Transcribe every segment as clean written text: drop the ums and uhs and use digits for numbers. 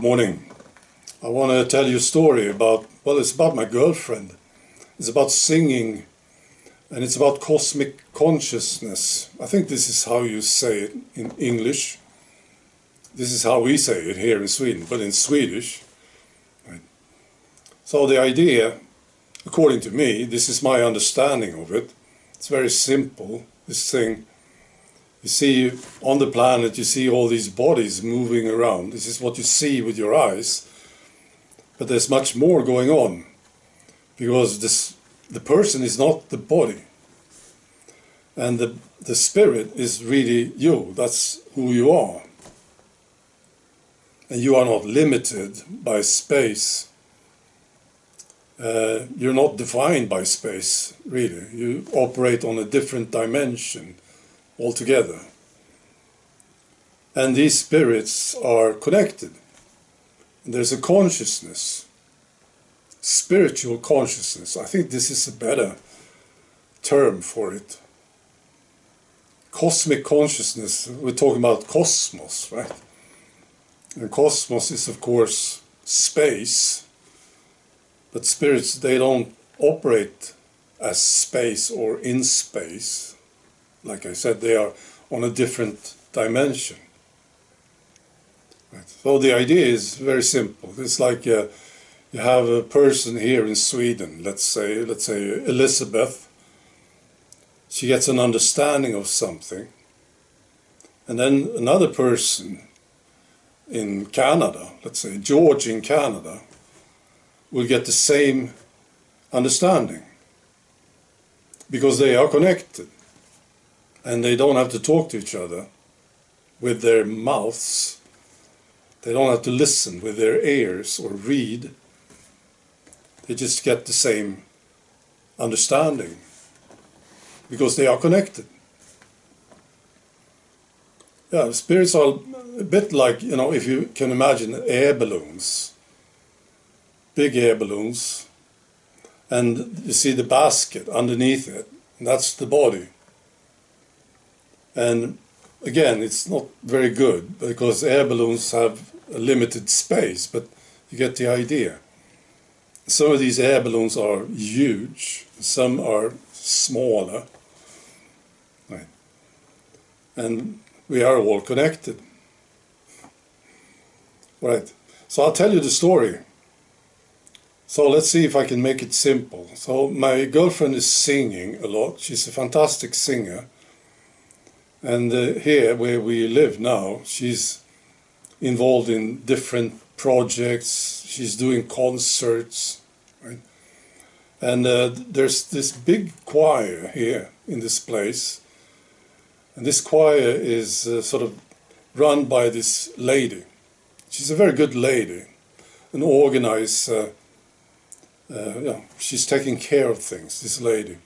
Morning. I want to tell you a story about, well, it's about my girlfriend. It's about singing, and it's about cosmic consciousness. I think this is how you say it in English. This is how we say it here in Sweden, but in Swedish. Right. So the idea, according to me, this is my understanding of it. It's very simple, this thing. You see, on the planet, you see all these bodies moving around. This is what you see with your eyes. But there's much more going on. Because the person is not the body. And the spirit is really you. That's who you are. And you are not limited by space. You're not defined by space, really. You operate on a different dimension altogether. And these spirits are connected. And there's a consciousness, spiritual consciousness. I think this is a better term for it. Cosmic consciousness, we're talking about cosmos, right? And cosmos is, of course, space. But spirits, they don't operate as space or in space. Like I said, they are on a different dimension. Right. So the idea is very simple. It's like you have a person here in Sweden, let's say Elizabeth. She gets an understanding of something. And then another person in Canada, let's say George in Canada, will get the same understanding. Because they are connected. And they don't have to talk to each other with their mouths. They don't have to listen with their ears or read. They just get the same understanding because they are connected. Yeah, spirits are a bit like, if you can imagine air balloons, big air balloons, and you see the basket underneath it, and that's the body. And again, it's not very good because air balloons have a limited space, but you get the idea. Some of these air balloons are huge, some are smaller, right? And we are all connected. Right, so I'll tell you the story. So let's see if I can make it simple. So my girlfriend is singing a lot. She's a fantastic singer. And here, where we live now, she's involved in different projects. She's doing concerts, right? And there's this big choir here in this place. And this choir is sort of run by this lady. She's a very good lady, an organized, she's taking care of things, this lady.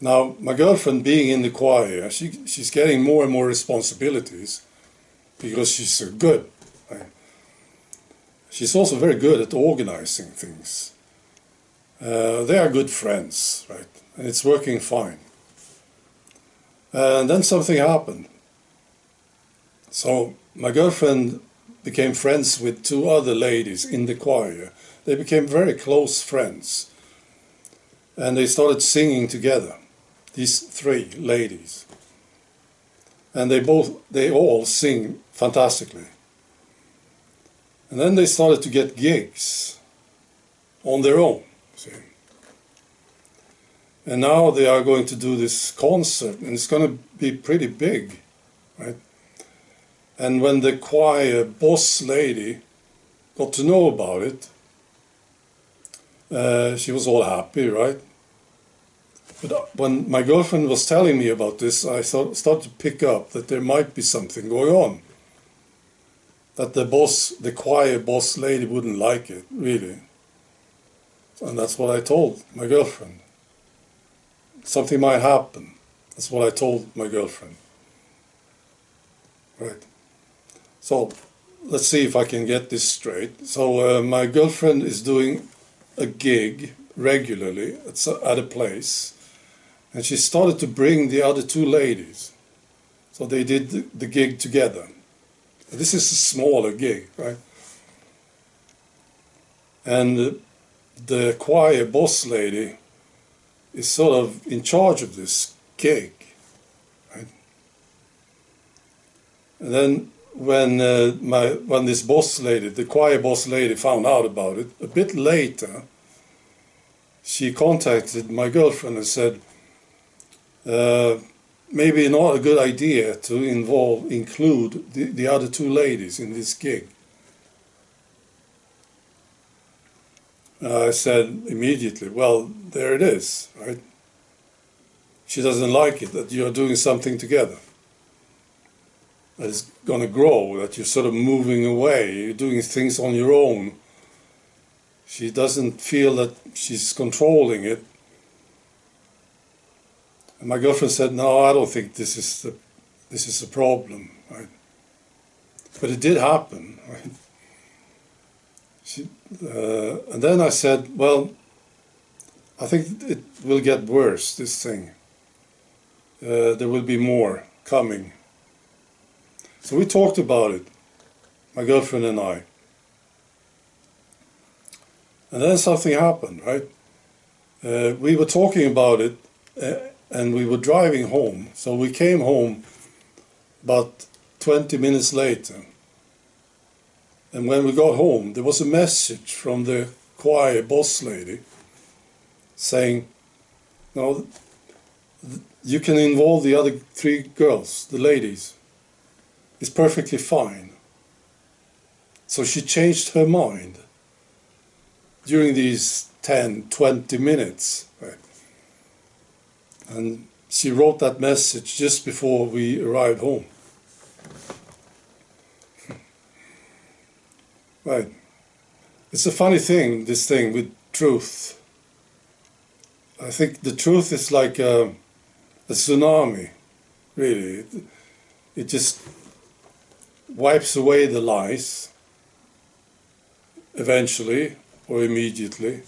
Now, my girlfriend being in the choir, she's getting more and more responsibilities because she's so good. Right? She's also very good at organizing things. They are good friends, right? And it's working fine. And then something happened. So my girlfriend became friends with two other ladies in the choir. They became very close friends. And they started singing together. These three ladies, and they all sing fantastically. And then they started to get gigs on their own, see. And now they are going to do this concert, and it's going to be pretty big, right? And when the choir boss lady got to know about it, she was all happy, right? But when my girlfriend was telling me about this, I started to pick up that there might be something going on. That the choir boss lady wouldn't like it, really. And that's what I told my girlfriend. Something might happen. That's what I told my girlfriend. Right. So, let's see if I can get this straight. So, my girlfriend is doing a gig regularly at a place. And she started to bring the other two ladies. So they did the gig together. This is a smaller gig, right? And the choir boss lady is sort of in charge of this gig, right? And then when this boss lady, the choir boss lady, found out about it, a bit later, she contacted my girlfriend and said, maybe not a good idea to include the other two ladies in this gig. I said immediately, well, there it is, right? She doesn't like it that you're doing something together. That it's going to grow, that you're sort of moving away, you're doing things on your own. She doesn't feel that she's controlling it. And my girlfriend said, no, I don't think this is a problem, right? But it did happen, right? And then I said, well, I think it will get worse, this thing. There will be more coming. So we talked about it, my girlfriend and I. And then something happened, right? We were talking about it and we were driving home. So we came home about 20 minutes later. And when we got home, there was a message from the choir boss lady saying, no, you can involve the other three girls, the ladies. It's perfectly fine. So she changed her mind during these 10, 20 minutes. Right? And she wrote that message just before we arrived home. Right. It's a funny thing, this thing with truth. I think the truth is like a tsunami, really. It just wipes away the lies, eventually or immediately.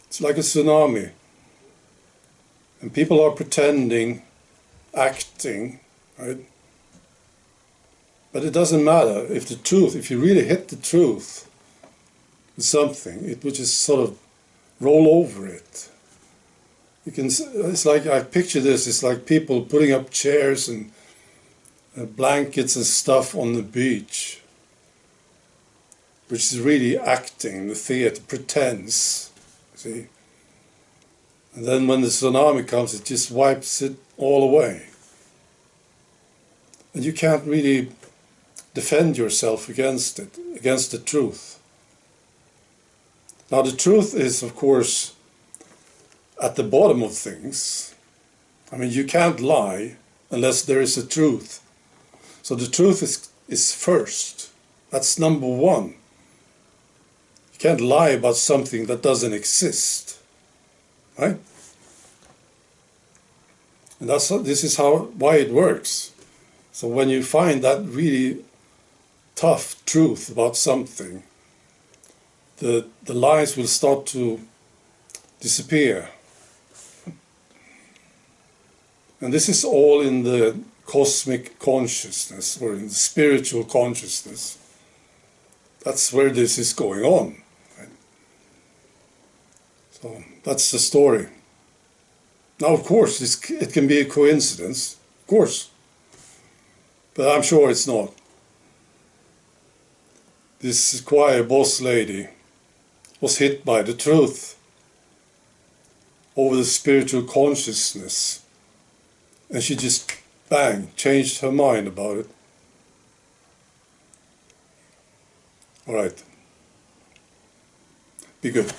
It's like a tsunami. And people are pretending, acting, right? But it doesn't matter if the truth, if you really hit the truth with something, it would just sort of roll over it. You can, it's like, I picture this, it's like people putting up chairs and blankets and stuff on the beach, which is really acting, the theater pretends, see? And then when the tsunami comes, it just wipes it all away. And you can't really defend yourself against it, against the truth. Now the truth is, of course, at the bottom of things. I mean, you can't lie unless there is a truth. So the truth is first. That's number one. You can't lie about something that doesn't exist, right? And this is why it works. So when you find that really tough truth about something, the lies will start to disappear. And this is all in the cosmic consciousness, or in the spiritual consciousness. That's where this is going on. Right? So that's the story. Now, of course, it can be a coincidence, of course, but I'm sure it's not. This choir boss lady was hit by the truth over the spiritual consciousness, and she just, bang, changed her mind about it. All right. Be good.